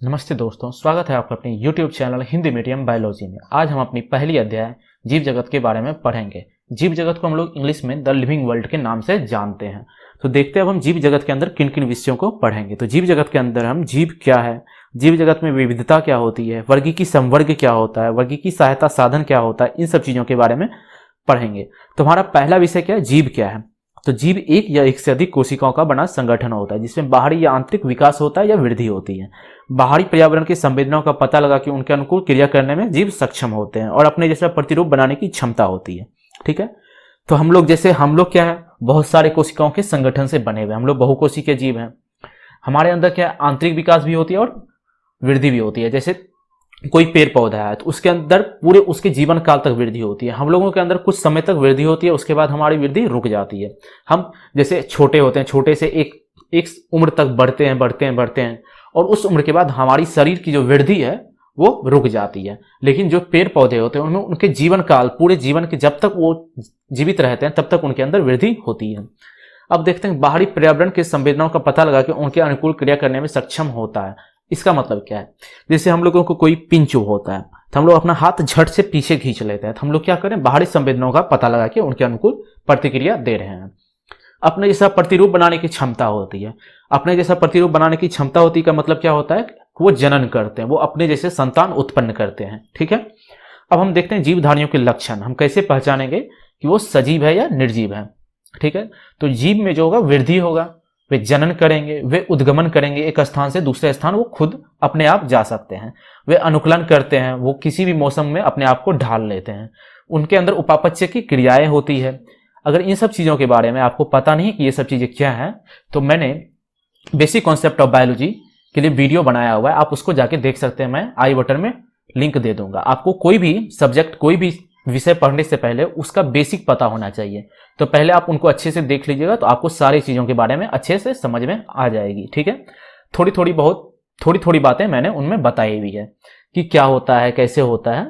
नमस्ते दोस्तों, स्वागत है आपका अपने YouTube channel Hindi medium biology में। आज हम अपनी पहली अध्याय जीव जगत के बारे में पढ़ेंगे। जीव जगत को हम लोग इंग्लिश में द लिविंग वर्ल्ड के नाम से जानते हैं। तो देखते हैं अब हम जीव जगत के अंदर किन किन विषयों को पढ़ेंगे। तो जीव जगत के अंदर हम जीव क्या है, जीव जगत में विविधता क्या होती है, वर्गीकी संवर्ग क्या होता है, वर्गीकी सहायता साधन क्या होता है, इन सब चीजों के बारे में पढ़ेंगे। तो हमारा पहला विषय क्या है, जीव क्या है। तो जीव एक या एक से अधिक कोशिकाओं का बना संगठन होता है जिसमें बाहरी या आंतरिक विकास होता है या वृद्धि होती है। बाहरी पर्यावरण की संवेदनाओं का पता लगा कि उनके अनुकूल क्रिया करने में जीव सक्षम होते हैं और अपने जैसा प्रतिरूप बनाने की क्षमता होती है। ठीक है, तो हम लोग क्या है, बहुत सारे कोशिकाओं के संगठन से बने हुए, हम लोग बहुकोशिकीय जीव हैं। हमारे अंदर क्या है, आंतरिक विकास भी होती है और वृद्धि भी होती है। जैसे कोई पेड़ पौधा है तो उसके अंदर पूरे उसके जीवन काल तक वृद्धि होती है। हम लोगों के अंदर कुछ समय तक वृद्धि होती है, उसके बाद हमारी वृद्धि रुक जाती है। हम जैसे छोटे होते हैं, छोटे से एक उम्र तक बढ़ते हैं और उस उम्र के बाद हमारी शरीर की जो वृद्धि है वो रुक जाती है। लेकिन जो पेड़ पौधे होते हैं उनमें उनके जीवन काल, पूरे जीवन के जब तक वो जीवित रहते हैं तब तक उनके अंदर वृद्धि होती है। अब देखते हैं बाहरी पर्यावरण के संवेदनाओं का पता लगा के उनके अनुकूल क्रिया करने में सक्षम होता है। इसका मतलब क्या है, जैसे हम लोगों को कोई पिंच होता है तो हम लोग अपना हाथ झट से पीछे खींच लेते हैं। तो हम लोग क्या करें, बाहरी संवेदनाओं का पता लगा के उनके अनुकूल प्रतिक्रिया दे रहे हैं। अपने जैसा प्रतिरूप बनाने की क्षमता होती है। अपने जैसा प्रतिरूप बनाने की क्षमता होती है का मतलब क्या होता है, वो जनन करते हैं, वो अपने जैसे संतान उत्पन्न करते हैं। ठीक है, अब हम देखते हैं जीवधारियों के लक्षण। हम कैसे पहचानेंगे कि वो सजीव है या निर्जीव है। ठीक है, तो जीव में जो होगा वृद्धि होगा, वे जनन करेंगे, वे उद्गमन करेंगे, एक स्थान से दूसरे स्थान वो खुद अपने आप जा सकते हैं। वे अनुकूलन करते हैं, वो किसी भी मौसम में अपने आप को ढाल लेते हैं। उनके अंदर उपापचय की क्रियाएं होती है। अगर इन सब चीजों के बारे में आपको पता नहीं कि ये सब चीजें क्या है, तो मैंने बेसिक कॉन्सेप्ट ऑफ बायोलॉजी के लिए वीडियो बनाया हुआ है, आप उसको जाके देख सकते हैं। मैं आई बटन में लिंक दे दूंगा। आपको कोई भी सब्जेक्ट, कोई भी विषय पढ़ने से पहले उसका बेसिक पता होना चाहिए। तो पहले आप उनको अच्छे से देख लीजिएगा तो आपको सारी चीजों के बारे में अच्छे से समझ में आ जाएगी। ठीक है, थोड़ी थोड़ी बातें मैंने उनमें बताई हुई है कि क्या होता है, कैसे होता है।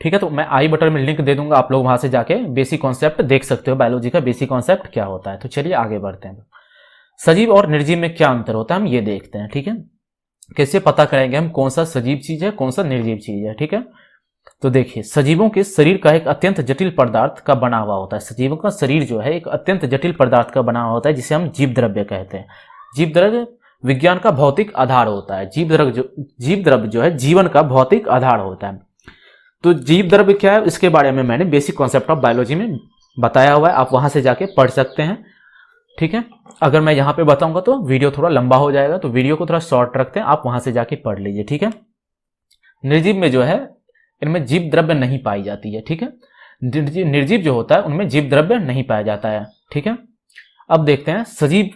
ठीक है, तो मैं आई बटन में लिंक दे दूंगा, आप लोग वहां से जाके बेसिक कॉन्सेप्ट देख सकते हो, बायोलॉजी का बेसिक कॉन्सेप्ट क्या होता है। तो चलिए आगे बढ़ते हैं। सजीव और निर्जीव में क्या अंतर होता है हम ये देखते हैं। ठीक है, कैसे पता करेंगे हम कौन सा सजीव चीज है, कौन सा निर्जीव चीज है। ठीक है, तो देखिए, सजीवों के शरीर का एक अत्यंत जटिल पदार्थ का बना हुआ होता है। सजीवों का शरीर जो है एक अत्यंत जटिल पदार्थ का बना हुआ होता है जिसे हम जीव द्रव्य कहते हैं। जीव द्रव्य विज्ञान का भौतिक आधार होता है। जीव द्रव्य जो है जीवन का भौतिक आधार होता है। तो जीव द्रव्य क्या है, इसके बारे में मैंने बेसिक कॉन्सेप्ट ऑफ बायोलॉजी में बताया हुआ है, आप वहां से जाके पढ़ सकते हैं। ठीक है, अगर मैं यहाँ पे बताऊंगा तो वीडियो थोड़ा लंबा हो जाएगा, तो वीडियो को थोड़ा शॉर्ट रखते हैं, आप वहां से जाके पढ़ लीजिए। ठीक है, निर्जीव में जो है इनमें जीव द्रव्य नहीं पाई जाती है। ठीक है, निर्जीव जो होता है उनमें जीव द्रव्य नहीं पाया जाता है। ठीक है, अब देखते हैं सजीव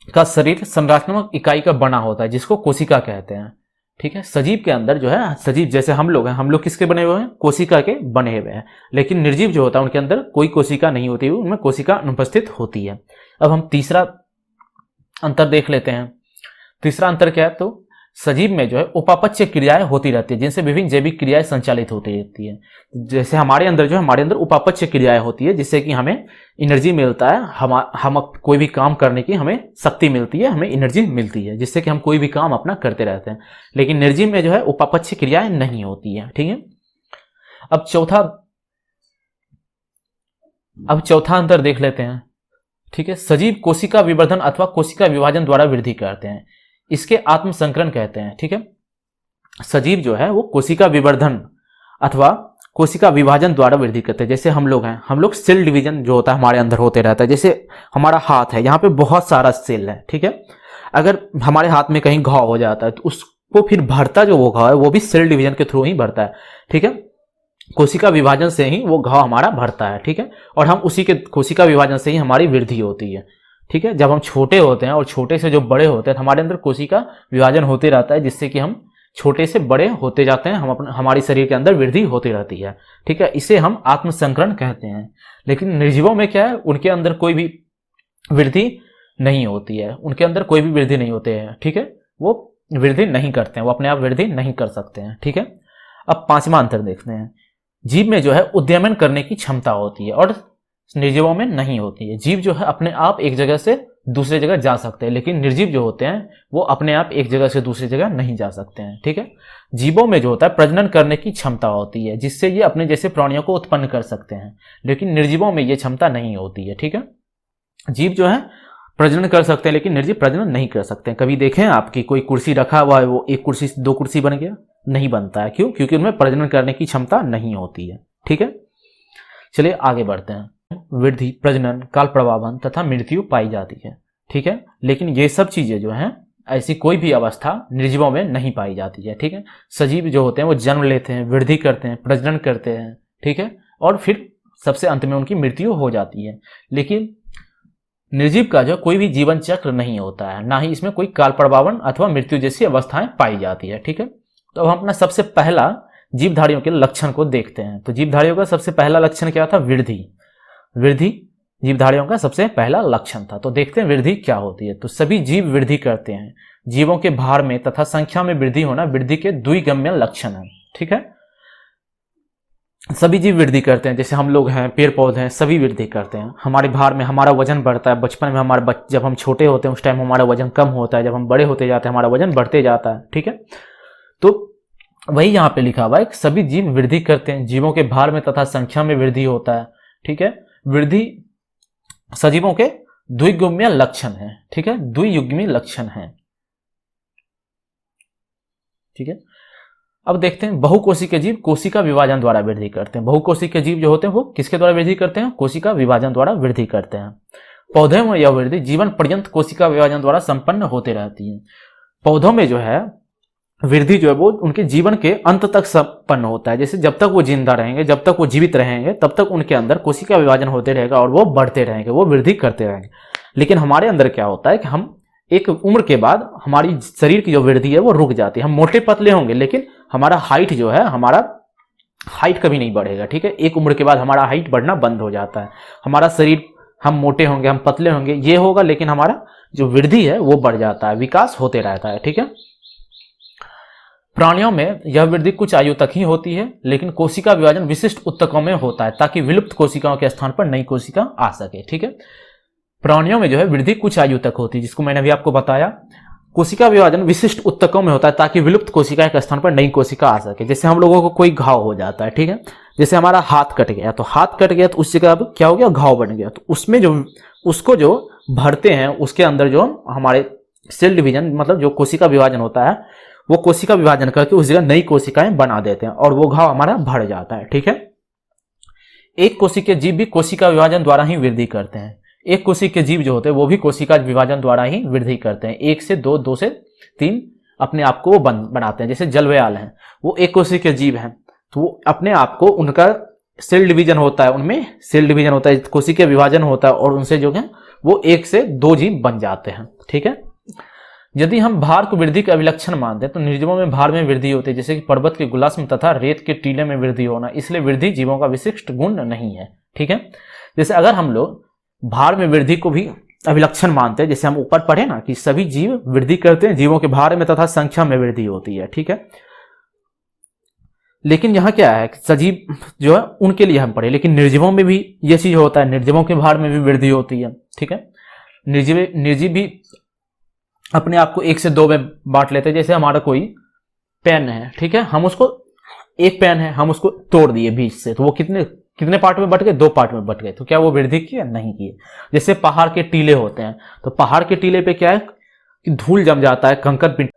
का शरीर संरचनात्मक इकाई का बना होता है जिसको कोशिका कहते हैं। ठीक है, सजीव के अंदर जो है, सजीव जैसे हम लोग हैं, हम लोग किसके बने हुए हैं, कोशिका के बने हुए हैं। लेकिन निर्जीव जो होता है उनके अंदर कोई कोशिका नहीं होती, उनमें कोशिका अनुपस्थित होती है। अब हम तीसरा अंतर देख लेते हैं। तीसरा अंतर क्या है, तो सजीव में जो है उपापचय क्रियाएं होती रहती है जिनसे विभिन्न जैविक क्रियाएं संचालित होती रहती है। जैसे हमारे अंदर उपापचय क्रियाएं होती है जिससे कि हमें एनर्जी मिलता है, हम कोई भी काम करने की हमें शक्ति मिलती है, हमें एनर्जी मिलती है जिससे कि हम कोई भी काम अपना करते रहते हैं। लेकिन निर्जीव में जो है उपापचय क्रियाएं नहीं होती है। ठीक है, अब चौथा अंतर देख लेते हैं। ठीक है, सजीव कोशिका विवर्धन अथवा कोशिका विभाजन द्वारा वृद्धि करते हैं, इसके आत्मसंकरण कहते हैं। ठीक है, सजीव जो है वो कोशिका विवर्धन अथवा कोशिका विभाजन द्वारा वृद्धि करते हैं। जैसे हम लोग हैं, हम लोग सेल डिवीजन जो होता है हमारे अंदर होते रहता है। जैसे हमारा हाथ है, यहाँ पे बहुत सारा सेल है। ठीक है, अगर हमारे हाथ में कहीं घाव हो जाता है तो उसको फिर भरता जो वो घाव है वो भी सेल डिवीजन के थ्रू ही भरता है। ठीक है, कोशिका विभाजन से ही वो घाव हमारा भरता है। ठीक है, और हम उसी के कोशिका विभाजन से ही हमारी वृद्धि होती है। ठीक है, जब हम छोटे होते हैं और छोटे से जो बड़े होते हैं तो हमारे अंदर कोशिका विभाजन होते रहता है जिससे कि हम छोटे से बड़े होते जाते हैं, हमारी शरीर के अंदर वृद्धि होती रहती है। ठीक है, इसे हम आत्मसंकरण कहते हैं। लेकिन निर्जीवों में क्या है, उनके अंदर कोई भी वृद्धि नहीं होती है, उनके अंदर कोई भी वृद्धि नहीं होते हैं। ठीक है, वो वृद्धि नहीं करते हैं, वो अपने आप वृद्धि नहीं कर सकते हैं। ठीक है, अब पांचवा अंतर देखते हैं। जीव में जो है उद्यमन करने की क्षमता होती है और निर्जीवों में नहीं होती है। जीव जो है अपने आप एक जगह से दूसरे जगह जा सकते हैं, लेकिन निर्जीव जो होते हैं वो अपने आप एक जगह से दूसरी जगह नहीं जा सकते हैं। ठीक है, जीवों में जो होता है प्रजनन करने की क्षमता होती है, जिससे ये अपने जैसे प्राणियों को उत्पन्न कर सकते हैं, लेकिन निर्जीवों में ये क्षमता नहीं होती है। ठीक है, जीव जो है प्रजनन कर सकते हैं, लेकिन निर्जीव प्रजनन नहीं कर सकते हैं। कभी देखें आपकी कोई कुर्सी रखा हुआ है, वो एक कुर्सी से दो कुर्सी बन गया? नहीं बनता है। क्यों? क्योंकि उनमें प्रजनन करने की क्षमता नहीं होती है। ठीक है, चलिए आगे बढ़ते हैं। वृद्धि, प्रजनन, काल प्रवाहन तथा मृत्यु पाई जाती है। ठीक है, लेकिन ये सब चीजें जो हैं, ऐसी कोई भी अवस्था निर्जीवों में नहीं पाई जाती है। ठीक है, सजीव जो होते हैं वो जन्म लेते हैं, वृद्धि करते हैं, प्रजनन करते हैं। ठीक है, और फिर सबसे अंत में उनकी मृत्यु हो जाती है। लेकिन निर्जीव का जो कोई भी जीवन चक्र नहीं होता है, ना ही इसमें कोई काल प्रवाहन अथवा मृत्यु जैसी अवस्थाएं पाई जाती है। ठीक है, तो अब हम अपना सबसे पहला जीवधारियों के लक्षण को देखते हैं। तो जीवधारियों का सबसे पहला लक्षण क्या था? वृद्धि। वृद्धि जीवधारियों का सबसे पहला लक्षण था। तो देखते हैं वृद्धि क्या होती है। तो सभी जीव वृद्धि करते हैं। जीवों के भार में तथा संख्या में वृद्धि होना वृद्धि के द्विगम्य लक्षण है। ठीक है, सभी जीव वृद्धि करते हैं, जैसे हम लोग हैं, पेड़ पौधे हैं, सभी वृद्धि करते हैं। हमारे भार में हमारा वजन बढ़ता है। बचपन में हमारे जब हम छोटे होते हैं उस टाइम हमारा वजन कम होता है, जब हम बड़े होते जाते हैं हमारा वजन बढ़ते जाता है। ठीक है, तो वही यहाँ पे लिखा हुआ है कि सभी जीव वृद्धि करते हैं। जीवों के भार में तथा संख्या में वृद्धि होता है। ठीक है, वृद्धि सजीवों के द्विगुम्य लक्षण है। ठीक है, द्वियुग्मी लक्षण है। ठीक है, अब देखते हैं बहुकोशिकीय जीव कोशिका विभाजन द्वारा वृद्धि करते हैं। बहुकोशिकीय जीव जो होते हैं वो किसके द्वारा वृद्धि करते हैं? कोशिका विभाजन द्वारा वृद्धि करते हैं। पौधों में यह वृद्धि जीवन पर्यंत कोशिका विभाजन द्वारा संपन्न होते रहती है। पौधों में जो है वृद्धि जो है वो उनके जीवन के अंत तक संपन्न होता है। जैसे जब तक वो जिंदा रहेंगे, जब तक वो जीवित रहेंगे, तब तक उनके अंदर कोशिका विभाजन होते रहेगा और वो बढ़ते रहेंगे, वो वृद्धि करते रहेंगे। लेकिन हमारे अंदर क्या होता है कि हम एक उम्र के बाद हमारी शरीर की जो वृद्धि है वो रुक जाती है। हम मोटे पतले होंगे, लेकिन हमारा हाइट जो है, हमारा हाइट कभी नहीं बढ़ेगा। ठीक है, एक उम्र के बाद हमारा हाइट बढ़ना बंद हो जाता है। हमारा शरीर, हम मोटे होंगे, हम पतले होंगे, ये होगा, लेकिन हमारा जो वृद्धि है वो बढ़ जाता है, विकास होते रहता है। ठीक है, प्राणियों में यह वृद्धि कुछ आयु तक ही होती है, लेकिन कोशिका विभाजन विशिष्ट ऊतकों में होता है ताकि विलुप्त कोशिकाओं के स्थान पर नई कोशिका आ सके। ठीक है, प्राणियों में जो है वृद्धि कुछ आयु तक होती है, जिसको मैंने अभी आपको बताया। कोशिका विभाजन विशिष्ट ऊतकों में होता है ताकि विलुप्त कोशिका के स्थान पर नई कोशिका आ सके। जैसे हम लोगों को कोई घाव हो जाता है, ठीक है, जैसे हमारा हाथ कट गया, तो हाथ कट गया तो उस जगह अब क्या हो गया? घाव बन गया। तो उसमें जो उसको जो भरते हैं, उसके अंदर जो हमारे सेल डिवीजन मतलब जो कोशिका विभाजन होता है, वो कोशिका विभाजन करके उस जगह नई कोशिकाएं बना देते हैं और वो घाव हमारा भर जाता है। ठीक है, एक कोशिकीय जीव भी कोशिका विभाजन द्वारा ही वृद्धि करते हैं। एक कोशिकीय जीव जो होते हैं वो भी कोशिका विभाजन द्वारा ही वृद्धि करते हैं। 1 से 2, 2 से 3 अपने आप को वो बनाते हैं। जैसे जलव्याल हैं, वो एक कोशिकीय जीव हैं, तो वो अपने आप को, उनका सेल डिवीजन होता है, उनमें सेल डिवीजन होता है, कोशिकीय विभाजन होता है और उनसे जो है वो 1 से 2 जीव बन जाते हैं। ठीक है, यदि हम भार को वृद्धि का अभिलक्षण मानते हैं तो निर्जीवों में भार में वृद्धि होती है, जैसे कि पर्वत के गुलास्म तथा रेत के टीले में वृद्धि होना। इसलिए वृद्धि जीवों का विशिष्ट गुण नहीं है। ठीक है, जैसे अगर हम लोग भार में वृद्धि को भी अभिलक्षण मानते हैं, जैसे हम ऊपर पढ़े ना कि सभी जीव वृद्धि करते हैं, जीवों के भार में तथा संख्या में वृद्धि होती है। ठीक है, लेकिन यहाँ क्या है, सजीव जो है उनके लिए हम पढ़े, लेकिन निर्जीवों में भी ये चीज होता है, निर्जीवों के भार में भी वृद्धि होती है। ठीक है, निर्जीव भी अपने आप को 1 से 2 में बांट लेते हैं। जैसे हमारा कोई पेन है, ठीक है, हम उसको, एक पेन है, हम उसको तोड़ दिए बीच से, तो वो कितने पार्ट में बट गए? 2 पार्ट में बट गए। तो क्या वो वृद्धि की? नहीं की। जैसे पहाड़ के टीले होते हैं, तो पहाड़ के टीले पे क्या है कि धूल जम जाता है, कंकड़ पिंड।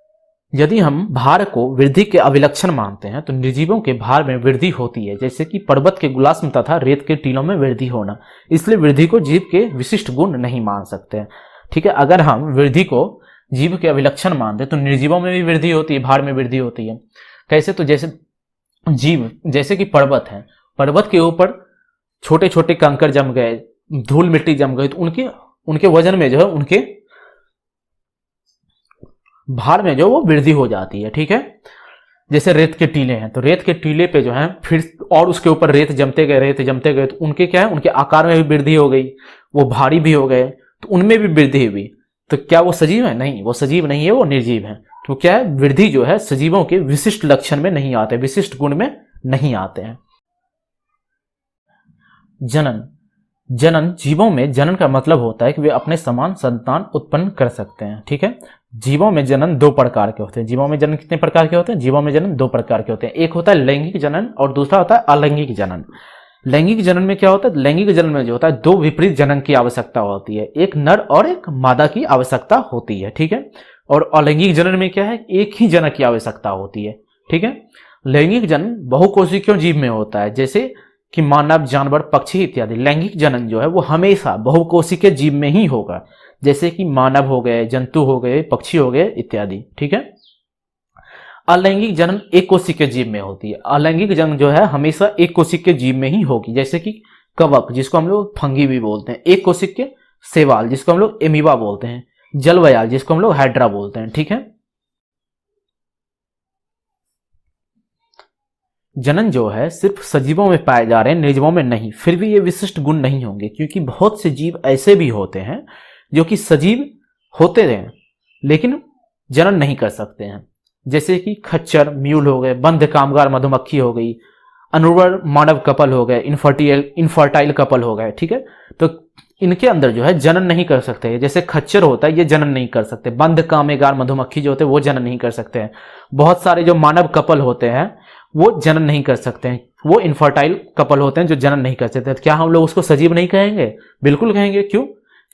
यदि हम भार को वृद्धि के अभिलक्षण मानते हैं तो निर्जीवों के भार में वृद्धि होती है, जैसे कि पर्वत के गुलास्म तथा रेत के टीलों में वृद्धि होना। इसलिए वृद्धि को जीव के विशिष्ट गुण नहीं मान सकते। ठीक है, अगर हम वृद्धि को जीव के अभिलक्षण मानते तो निर्जीवों में भी वृद्धि होती है, भार में वृद्धि होती है। कैसे? तो जैसे जीव, जैसे कि पर्वत है, पर्वत के ऊपर छोटे छोटे कंकड़ जम गए, धूल मिट्टी जम गई, तो उनके वजन में जो है, उनके भार में जो वो वृद्धि हो जाती है। ठीक है, जैसे रेत के टीले हैं, तो रेत के टीले पे जो है फिर और उसके ऊपर रेत जमते गए, तो उनके क्या है, उनके आकार में भी वृद्धि हो गई, वो भारी भी हो गए, तो उनमें भी वृद्धि हुई। तो क्या वो सजीव है? नहीं, वो सजीव नहीं है, वो निर्जीव है। तो क्या है, वृद्धि जो है सजीवों के विशिष्ट लक्षण में नहीं आते, विशिष्ट गुण में नहीं आते हैं। जनन, जनन, जीवों में जनन का मतलब होता है कि वे अपने समान संतान उत्पन्न कर सकते हैं। ठीक है, जीवों में जनन दो प्रकार के होते हैं। जीवों में जनन कितने प्रकार के होते हैं? जीवों में जनन दो प्रकार के होते हैं। एक होता है लैंगिक जनन और दूसरा होता है अलैंगिक जनन। लैंगिक जनन में क्या होता है? लैंगिक जनन में जो होता है दो विपरीत जनन की आवश्यकता होती है, एक नर और एक मादा की आवश्यकता होती है। ठीक है, और अलैंगिक जनन में क्या है? एक ही जनक की आवश्यकता होती है। ठीक है, लैंगिक जनन बहुकोशिकीय जीव में होता है, जैसे कि मानव, जानवर, पक्षी इत्यादि। लैंगिक जनन जो है वो हमेशा बहुकोशिकीय जीव में ही होगा, जैसे कि मानव हो गए, जंतु हो गए, पक्षी हो गए इत्यादि। ठीक है, अलैंगिक जनन एक कोशिकीय जीव में होती है। अलैंगिक जनन जो है हमेशा एक कोशिकीय जीव में ही होगी, जैसे कि कवक जिसको हम लोग फंगी भी बोलते हैं, एक कोशिकीय। शैवाल जिसको हम लोग एमीबा बोलते हैं, जलवयाल जिसको हम लोग हाइड्रा बोलते हैं। ठीक है, जनन जो है सिर्फ सजीवों में पाए जा रहे हैं, निर्जीवों में नहीं। फिर भी ये विशिष्ट गुण नहीं होंगे, क्योंकि बहुत से जीव ऐसे भी होते हैं जो कि सजीव होते हैं लेकिन जनन नहीं कर सकते हैं, जैसे कि खच्चर, म्यूल हो गए, बंध कामगार मधुमक्खी हो गई, अनुर्वर मानव कपल हो गए, इनफर्टाइल कपल हो गए। ठीक है, तो इनके अंदर जो है जनन नहीं कर सकते। जैसे खच्चर होता है ये जनन नहीं कर सकते, बंध कामगार मधुमक्खी जो होते हैं वो जनन नहीं कर सकते हैं, बहुत सारे जो मानव कपल होते हैं वो जनन नहीं कर सकते हैं, वो इनफर्टाइल कपल होते हैं जो जनन नहीं कर सकते। तो क्या हम लोग उसको सजीव नहीं कहेंगे? बिल्कुल कहेंगे। क्यों?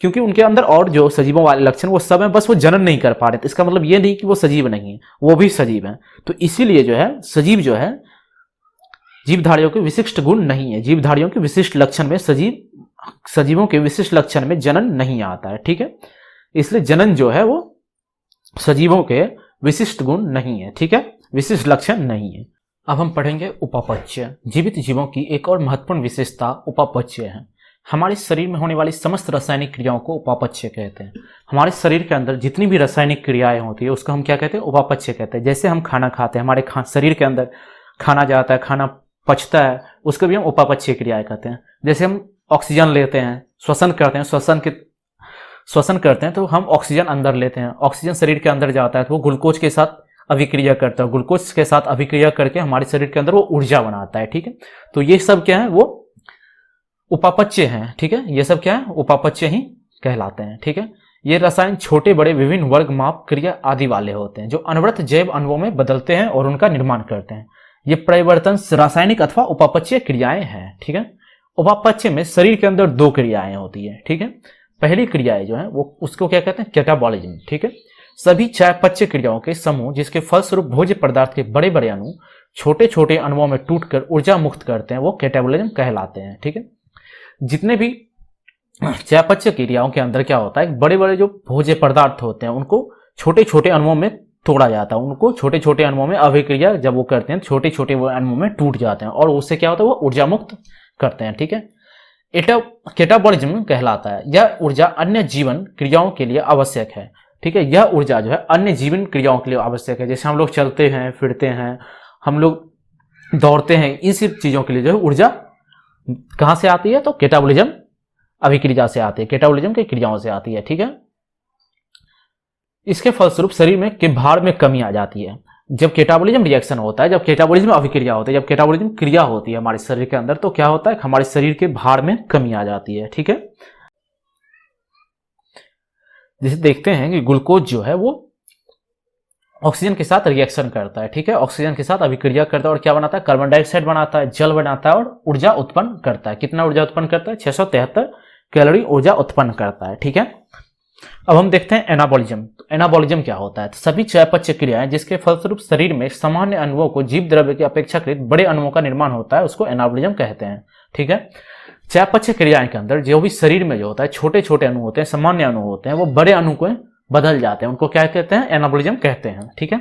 क्योंकि उनके अंदर और जो सजीवों वाले लक्षण वो सब हैं, बस वो जनन नहीं कर पा रहे। तो इसका मतलब ये नहीं कि वो सजीव नहीं है, वो भी सजीव हैं। तो इसीलिए जो है सजीव जो है जीवधारियों के विशिष्ट गुण नहीं है, जीवधारियों के विशिष्ट लक्षण में सजीवों के विशिष्ट लक्षण में जनन नहीं आता है। ठीक है, इसलिए जनन जो है वो सजीवों के विशिष्ट गुण नहीं है। ठीक है, विशिष्ट लक्षण नहीं है। अब हम पढ़ेंगे उपापचय। जीवित जीवों की एक और महत्वपूर्ण विशेषता उपापचय है। हमारे शरीर में होने वाली समस्त रासायनिक क्रियाओं को उपापचय कहते हैं। हमारे शरीर के अंदर जितनी भी रासायनिक क्रियाएं होती है उसको हम क्या कहते हैं? उपापचय कहते हैं। जैसे हम खाना खाते हैं, हमारे शरीर के अंदर खाना जाता है, खाना पचता है, उसको भी हम उपापचय क्रियाएं कहते हैं। जैसे हम ऑक्सीजन लेते हैं, श्वसन करते हैं, श्वसन करते हैं तो हम ऑक्सीजन अंदर लेते हैं, ऑक्सीजन शरीर के अंदर जाता है तो वो ग्लूकोज के साथ अभिक्रिया करता है, ग्लूकोज के साथ अभिक्रिया करके हमारे शरीर के अंदर वो ऊर्जा बनाता है। ठीक है, तो ये सब क्या है? वो उपापचय हैं। ठीक है, ये सब क्या है? उपापचय ही कहलाते हैं। ठीक है, ये रसायन छोटे बड़े विभिन्न वर्ग, माप, क्रिया आदि वाले होते हैं जो अनवरत जैव अणुओं में बदलते हैं और उनका निर्माण करते हैं। ये परिवर्तन रासायनिक अथवा उपापचय क्रियाएं हैं। ठीक है, उपापचय में शरीर के अंदर दो क्रियाएं होती है। ठीक है, पहली क्रियाएं जो है वो उसको क्या कहते हैं? कैटाबॉलिज्म। ठीक है, सभी चयापचय क्रियाओं के समूह जिसके फलस्वरूप भोज्य पदार्थ के बड़े बड़े अणु छोटे छोटे अणुओं में टूटकर ऊर्जा मुक्त करते हैं वो कैटाबॉलिज्म कहलाते हैं। ठीक है, जितने भी चयापचय क्रियाओं के अंदर क्या होता है? बड़े बड़े जो भोज्य पदार्थ होते हैं उनको छोटे छोटे अणुओं में तोड़ा जाता है, उनको छोटे छोटे अणुओं में अभिक्रिया जब वो करते हैं छोटे छोटे वो अणुओं में टूट जाते हैं और उससे क्या होता है? वो ऊर्जा मुक्त करते हैं। ठीक है, कैटाबॉलिज्म कहलाता है। यह ऊर्जा अन्य जीवन क्रियाओं के लिए आवश्यक है। ठीक है, यह ऊर्जा जो है अन्य जीवन क्रियाओं के लिए आवश्यक है। जैसे हम लोग चलते हैं, फिरते हैं, हम लोग दौड़ते हैं, इन सब चीजों के लिए जो है ऊर्जा कहां से आती है? तो कैटाबॉलिज्म अभिक्रिया से आती है, कैटाबॉलिज्म की क्रियाओं से आती है। ठीक है, इसके फलस्वरूप शरीर में के भार में कमी आ जाती है। जब कैटाबॉलिज्म रिएक्शन होता है, जब कैटाबॉलिज्म अभिक्रिया होती है, जब कैटाबॉलिज्म क्रिया होती है हमारे शरीर के अंदर, तो क्या होता है? हमारे शरीर के भार में कमी आ जाती है। ठीक है, जैसे देखते हैं कि ग्लूकोज जो है वो ऑक्सीजन के साथ रिएक्शन करता है। ठीक है, ऑक्सीजन के साथ अभिक्रिया करता है और क्या बनाता है? कार्बन डाइऑक्साइड बनाता है, जल बनाता है और ऊर्जा उत्पन्न करता है। कितना ऊर्जा उत्पन्न करता है? 673 कैलोरी ऊर्जा उत्पन्न करता है। ठीक है, अब हम देखते हैं एनाबॉलिज्म। तो एनाबॉलिज्म क्या होता है? तो सभी चयापचय क्रियाएं जिसके फलस्वरूप शरीर में सामान्य अणुओं को जीव द्रव्य के अपेक्षाकृत बड़े अणुओं का निर्माण होता है उसको एनाबॉलिज्म कहते हैं। ठीक है, चयापचय क्रियाएं के अंदर जो भी शरीर में जो होता है छोटे छोटे अणु होते हैं, सामान्य अणु होते हैं, वो बड़े अणु को बदल जाते हैं, उनको क्या कहते हैं? एनाबॉलिज्म कहते हैं। ठीक है,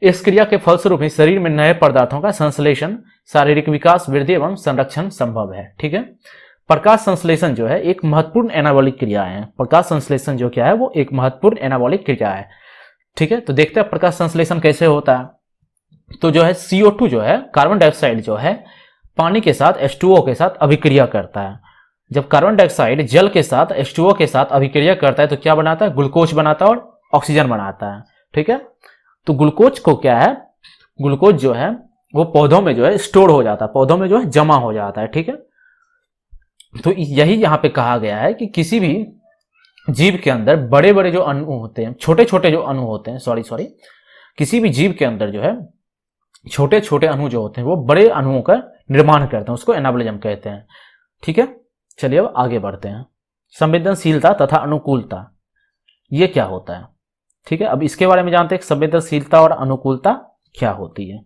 इस क्रिया के फलस्वरूप ही शरीर में नए पदार्थों का संश्लेषण, शारीरिक विकास, वृद्धि एवं संरक्षण संभव है। ठीक है, प्रकाश संश्लेषण जो है एक महत्वपूर्ण एनाबॉलिक क्रिया है। प्रकाश संश्लेषण जो क्या है वो एक महत्वपूर्ण एनाबॉलिक क्रिया है। ठीक है, तो देखते हैं प्रकाश संश्लेषण कैसे होता है। तो जो है CO2 जो है, कार्बन डाइऑक्साइड जो है पानी के साथ H2O के साथ अभिक्रिया करता है। जब कार्बन डाइऑक्साइड जल के साथ H2O के साथ अभिक्रिया करता है तो क्या बनाता है? ग्लूकोज बनाता है और ऑक्सीजन बनाता है। ठीक है, तो ग्लूकोज को क्या है? ग्लूकोज जो है वो पौधों में जो है स्टोर हो जाता है, पौधों में जो है जमा हो जाता है। ठीक है, तो यही यहाँ पे कहा गया है कि किसी भी जीव के अंदर बड़े बड़े जो अणु होते हैं, छोटे छोटे जो अणु होते हैं, सॉरी, किसी भी जीव के अंदर जो है छोटे छोटे अणु जो होते हैं वो बड़े अणुओं का निर्माण करते हैं, उसको एनाबॉलिज्म कहते हैं। ठीक है, चलिए अब आगे बढ़ते हैं। संवेदनशीलता तथा अनुकूलता, ये क्या होता है? ठीक है, अब इसके बारे में जानते हैं। संवेदनशीलता और अनुकूलता क्या होती है?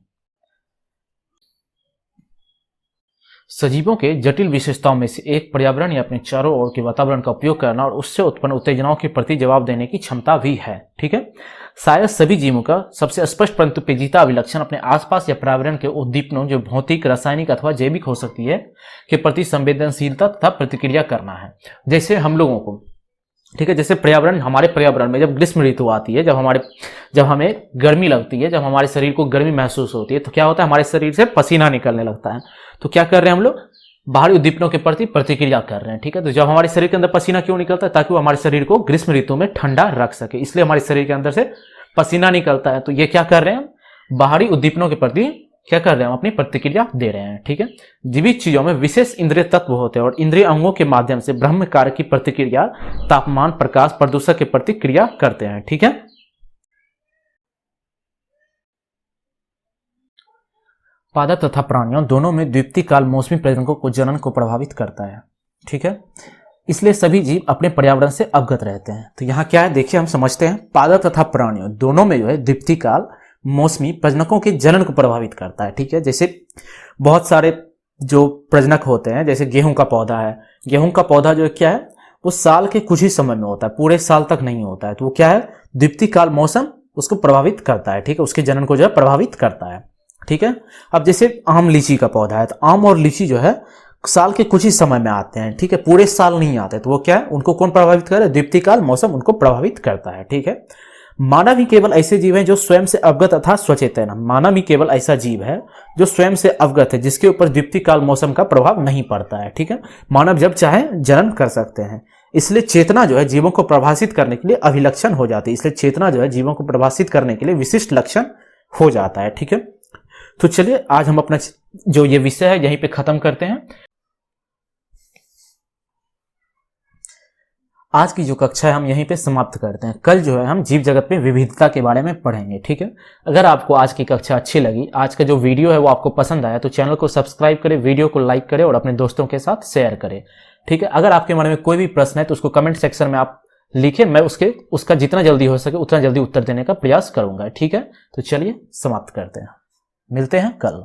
सजीवों के जटिल विशेषताओं में से एक पर्यावरण या अपने चारों ओर के वातावरण का उपयोग करना और उससे उत्पन्न उत्तेजनाओं के प्रति जवाब देने की क्षमता भी है। ठीक है, शायद सभी जीवों का सबसे स्पष्ट परंतु पेचीदा अभिलक्षण अपने आसपास या पर्यावरण के उद्दीपनों, जो भौतिक, रासायनिक अथवा जैविक हो सकती है, के प्रति संवेदनशीलता तथा प्रतिक्रिया करना है। जैसे हम लोगों को, ठीक है, जैसे पर्यावरण, हमारे पर्यावरण में जब ग्रीष्म ऋतु आती है, जब हमें गर्मी लगती है, जब हमारे शरीर को गर्मी महसूस होती है, तो क्या होता है, हमारे शरीर से पसीना निकलने लगता है। तो क्या कर रहे हैं हम लोग? बाहरी उद्दीपनों के प्रति प्रतिक्रिया कर रहे हैं। ठीक है, तो जब हमारे शरीर के अंदर पसीना क्यों निकलता है? ताकि वो हमारे शरीर को ग्रीष्म ऋतु में ठंडा रख सके, इसलिए हमारे शरीर के अंदर से पसीना निकलता है। तो ये क्या कर रहे हैं? बाहरी उद्दीपनों के प्रति क्या कर रहे हैं? हम अपनी प्रतिक्रिया दे रहे हैं। ठीक है, जीवित चीजों में विशेष इंद्रिय तत्व होते हैं और इंद्रिय अंगों के माध्यम से ब्रह्म कार्य की प्रतिक्रिया तापमान, प्रकाश, प्रदूषक की प्रतिक्रिया करते हैं। ठीक है, पादप तथा प्राणियों दोनों में द्वितीय काल मौसमी प्रजनकों को जनन को प्रभावित करता है। ठीक है, इसलिए सभी जीव अपने पर्यावरण से अवगत रहते हैं। तो यहाँ क्या है, देखिए हम समझते हैं। पादप तथा प्राणियों दोनों में जो है द्वितीय काल मौसमी प्रजनकों के जनन को प्रभावित करता है। ठीक है, जैसे बहुत सारे जो प्रजनक होते हैं, जैसे गेहूं का पौधा है, गेहूं का पौधा जो क्या है, वो साल के कुछ ही समय में होता है, पूरे साल तक नहीं होता है। तो वो क्या है, द्वितीय काल मौसम उसको प्रभावित करता है। ठीक है, उसके जनन को जो है प्रभावित करता है। ठीक है, अब जैसे आम लीची का पौधा है, तो आम और लीची जो है साल के कुछ ही समय में आते हैं। ठीक है, पूरे साल नहीं आते। तो वो क्या है, उनको कौन प्रभावित कर रहा है? द्वितीय काल मौसम उनको प्रभावित करता है। ठीक है, मानव ही केवल ऐसे जीव हैं जो स्वयं से अवगत अर्थात सचेतन है। मानव ही केवल ऐसा जीव है जो स्वयं से अवगत है, जिसके ऊपर द्वितीय काल मौसम का प्रभाव नहीं पड़ता है। ठीक है, मानव जब चाहे जनन कर सकते हैं। इसलिए चेतना जो है जीवों को प्रभाषित करने के लिए अभिलक्षण हो जाती है। इसलिए चेतना जो है जीवों को प्रभाषित करने के लिए विशिष्ट लक्षण हो जाता है। ठीक है, तो चलिए आज हम अपना जो ये विषय है यहीं पे खत्म करते हैं। आज की जो कक्षा है हम यहीं पे समाप्त करते हैं। कल जो है हम जीव जगत में विविधता के बारे में पढ़ेंगे। ठीक है, अगर आपको आज की कक्षा अच्छी लगी, आज का जो वीडियो है वो आपको पसंद आया, तो चैनल को सब्सक्राइब करें, वीडियो को लाइक करें और अपने दोस्तों के साथ शेयर करें। ठीक है, अगर आपके मन में कोई भी प्रश्न है तो उसको कमेंट सेक्शन में आप लिखें, मैं उसका जितना जल्दी हो सके उतना जल्दी उत्तर देने का प्रयास करूंगा। ठीक है, तो चलिए समाप्त करते हैं, मिलते हैं कल।